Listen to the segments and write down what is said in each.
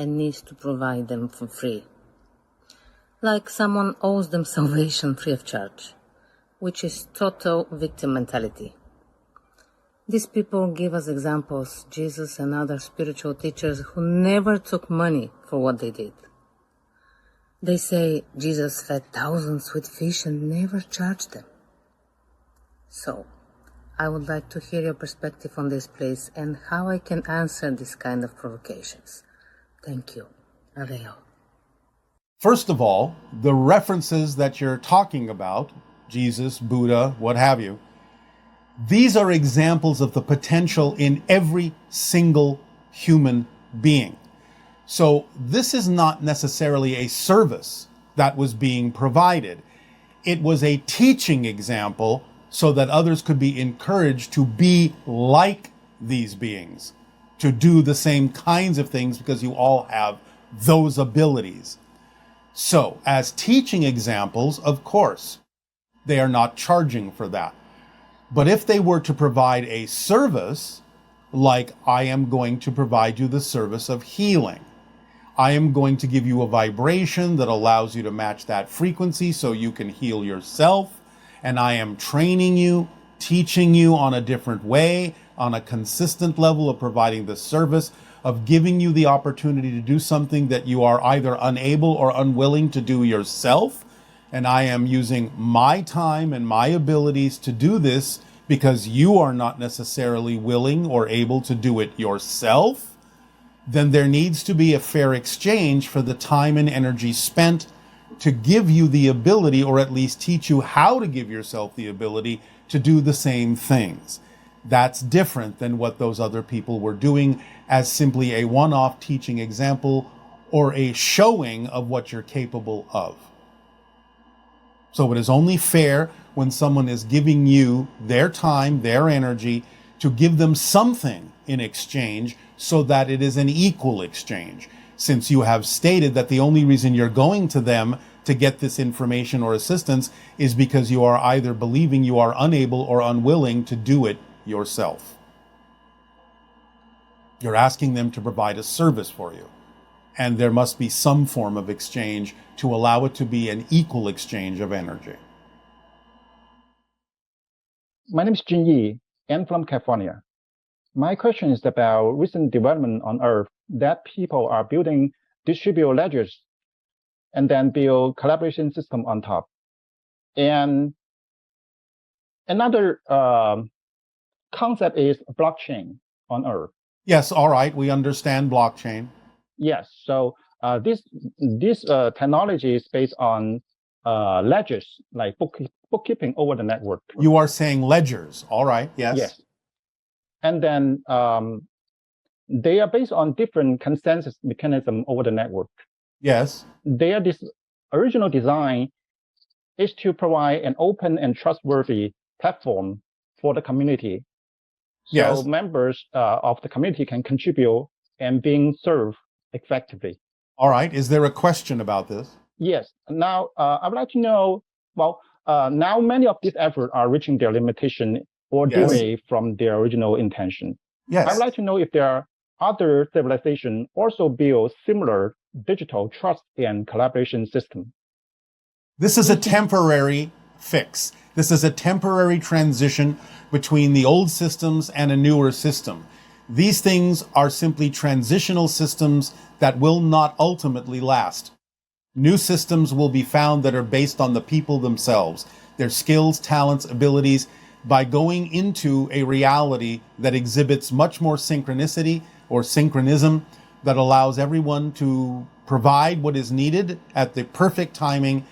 and needs to provide them for free. Like someone owes them salvation free of charge, which is total victim mentality. These people give us examples, Jesus and other spiritual teachers who never took money for what they did. They say Jesus fed thousands with fish and never charged them. So, I would like to hear your perspective on this, please, and how I can answer this kind of provocations. Thank you. Adeo. First of all, the references that you're talking about, Jesus, Buddha, what have you, these are examples of the potential in every single human being. So this is not necessarily a service that was being provided. It was a teaching example so that others could be encouraged to be like these beings, to do the same kinds of things because you all have those abilities. So as teaching examples, of course, they are not charging for that. But if they were to provide a service, like I am going to provide you the service of healing, I am going to give you a vibration that allows you to match that frequency so you can heal yourself, and I am training you, teaching you on a different way, on a consistent level of providing the service, of giving you the opportunity to do something that you are either unable or unwilling to do yourself. And I am using my time and my abilities to do this because you are not necessarily willing or able to do it yourself, then there needs to be a fair exchange for the time and energy spent to give you the ability, or at least teach you how to give yourself the ability to do the same things. That's different than what those other people were doing as simply a one-off teaching example or a showing of what you're capable of. So it is only fair when someone is giving you their time, their energy, to give them something in exchange so that it is an equal exchange. Since you have stated that the only reason you're going to them to get this information or assistance is because you are either believing you are unable or unwilling to do it yourself. You're asking them to provide a service for you. And there must be some form of exchange to allow it to be an equal exchange of energy. My name is Junyi, and from California. My question is about recent development on Earth that people are building distributed ledgers and then build collaboration system on top. And another concept is blockchain on Earth. Yes, all right, we understand blockchain. Yes, so this technology is based on ledgers, like bookkeeping over the network. You are saying ledgers, all right, yes. Yes. And then they are based on different consensus mechanism over the network. Yes. Their original design is to provide an open and trustworthy platform for the community. So yes. Members of the community can contribute and being served effectively. All right. Is there a question about this? Yes. Now, I would like to know, well, now many of these efforts are reaching their limitation or delay from their original intention. Yes. I would like to know if there are other civilizations also build similar digital trust and collaboration system. This is a temporary fix. This is a temporary transition between the old systems and a newer system. These things are simply transitional systems that will not ultimately last. New systems will be found that are based on the people themselves, their skills, talents, abilities, by going into a reality that exhibits much more synchronicity or synchronism that allows everyone to provide what is needed at the perfect timing.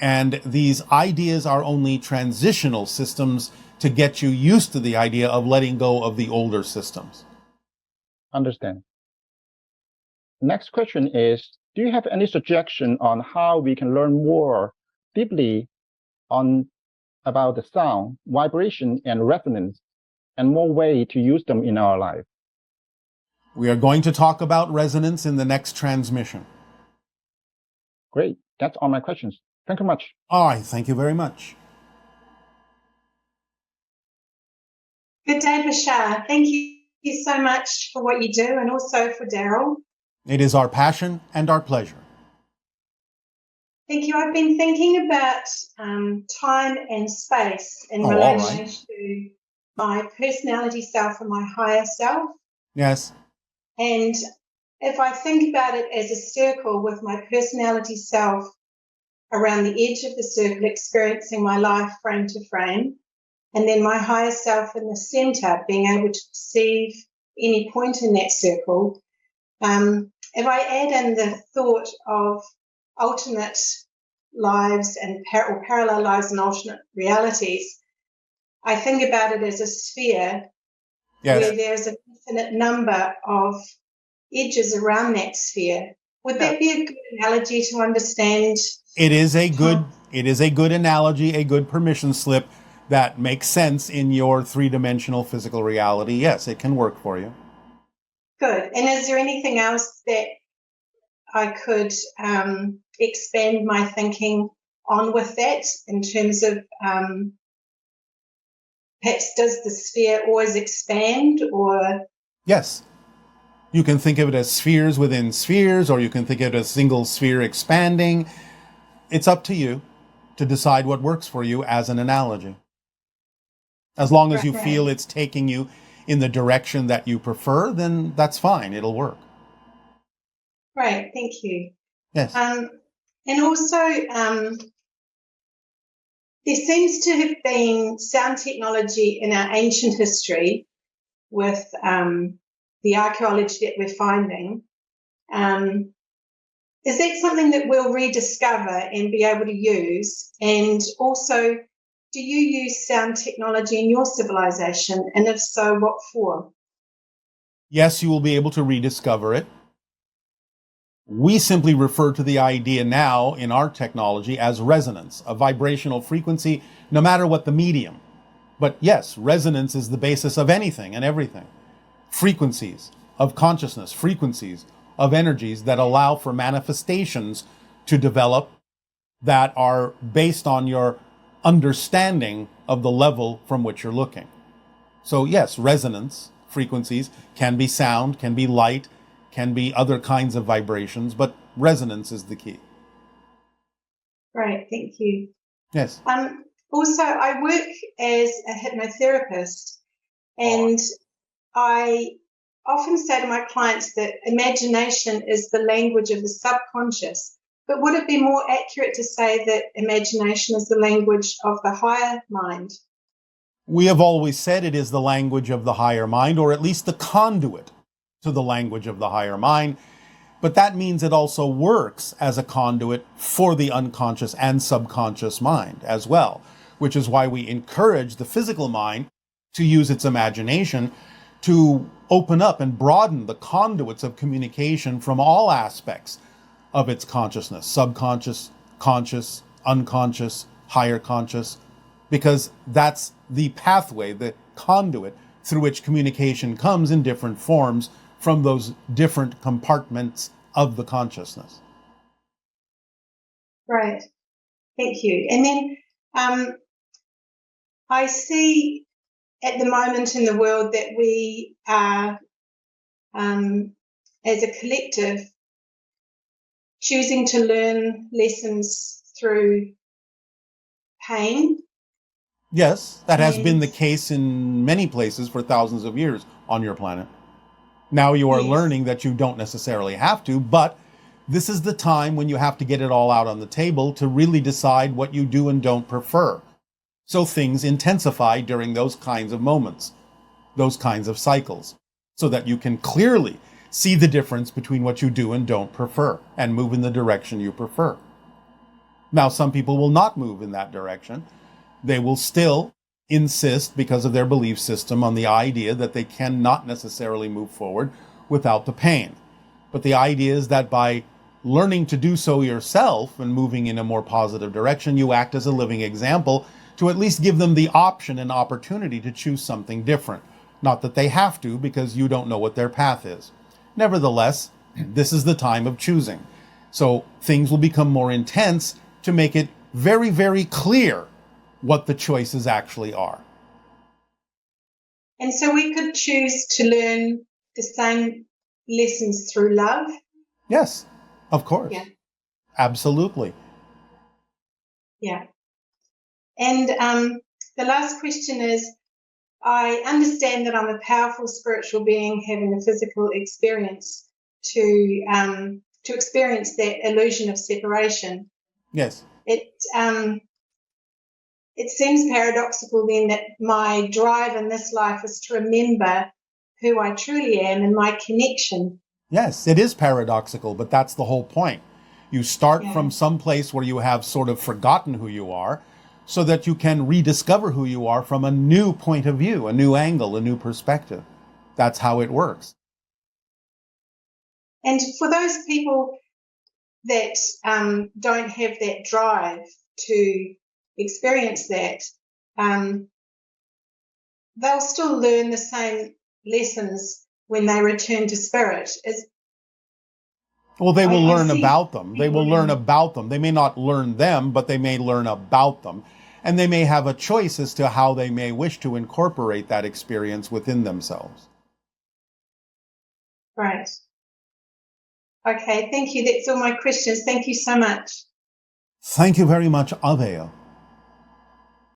And these ideas are only transitional systems to get you used to the idea of letting go of the older systems. Understand. Next question is, do you have any suggestion on how we can learn more deeply about the sound, vibration, and resonance, and more way to use them in our life? We are going to talk about resonance in the next transmission. Great. That's all my questions. Thank you much. All right. Thank you very much. Good day, Bashar. Thank you so much for what you do, and also for Darryl. It is our passion and our pleasure. Thank you. I've been thinking about time and space in relation to my personality self and my higher self. Yes. And if I think about it as a circle with my personality self around the edge of the circle, experiencing my life frame to frame, and then my higher self in the center, being able to perceive any point in that circle, if I add in the thought of alternate lives and or parallel lives and alternate realities, I think about it as a sphere where there's an infinite number of edges around that sphere. Would that be a good analogy to understand? It is a good analogy, a good permission slip that makes sense in your three-dimensional physical reality. Yes, it can work for you. Good. And is there anything else that I could expand my thinking on with that in terms of perhaps does the sphere always expand or? Yes. You can think of it as spheres within spheres, or you can think of it as a single sphere expanding. It's up to you to decide what works for you as an analogy. As long as you feel it's taking you in the direction that you prefer, then that's fine. It'll work. Right. Thank you. Yes. And also, there seems to have been sound technology in our ancient history with the archaeology that we're finding. Is that something that we'll rediscover and be able to use? And also, do you use sound technology in your civilization? And if so, what for? Yes, you will be able to rediscover it. We simply refer to the idea now in our technology as resonance, a vibrational frequency, no matter what the medium. But yes, resonance is the basis of anything and everything. Frequencies of consciousness, frequencies of energies that allow for manifestations to develop that are based on your understanding of the level from which you're looking. So yes, resonance frequencies can be sound, can be light, can be other kinds of vibrations, but resonance is the key. Right, thank you. Yes. Also, I work as a hypnotherapist, and I often say to my clients that imagination is the language of the subconscious. But would it be more accurate to say that imagination is the language of the higher mind? We have always said it is the language of the higher mind, or at least the conduit to the language of the higher mind. But that means it also works as a conduit for the unconscious and subconscious mind as well, which is why we encourage the physical mind to use its imagination to open up and broaden the conduits of communication from all aspects of its consciousness, subconscious, conscious, unconscious, higher conscious, because that's the pathway, the conduit through which communication comes in different forms from those different compartments of the consciousness. Right. Thank you. And then I see at the moment in the world that we are, as a collective, choosing to learn lessons through pain. Yes, that has been the case in many places for thousands of years on your planet. Now you are learning that you don't necessarily have to, but this is the time when you have to get it all out on the table to really decide what you do and don't prefer. So things intensify during those kinds of moments, those kinds of cycles, so that you can clearly see the difference between what you do and don't prefer and move in the direction you prefer. Now, some people will not move in that direction. They will still insist, because of their belief system, on the idea that they cannot necessarily move forward without the pain. But the idea is that by learning to do so yourself and moving in a more positive direction, you act as a living example to at least give them the option and opportunity to choose something different. Not that they have to, because you don't know what their path is. Nevertheless, this is the time of choosing. So things will become more intense to make it very, very clear what the choices actually are. And so we could choose to learn the same lessons through love Yes, of course. Yeah. Absolutely. Yeah. And the last question is, I understand that I'm a powerful spiritual being having a physical experience to experience that illusion of separation. Yes. It seems paradoxical then that my drive in this life is to remember who I truly am and my connection. Yes, it is paradoxical, but that's the whole point. You start Yeah. from some place where you have sort of forgotten who you are so that you can rediscover who you are from a new point of view, a new angle, a new perspective. That's how it works. And for those people that don't have that drive to experience that, they'll still learn the same lessons when they return to spirit. Well, they will I learn see about them. They will learn about them. They may not learn them, but they may learn about them. And they may have a choice as to how they may wish to incorporate that experience within themselves. Right. Okay, thank you. That's all my questions. Thank you so much. Thank you very much, Avea.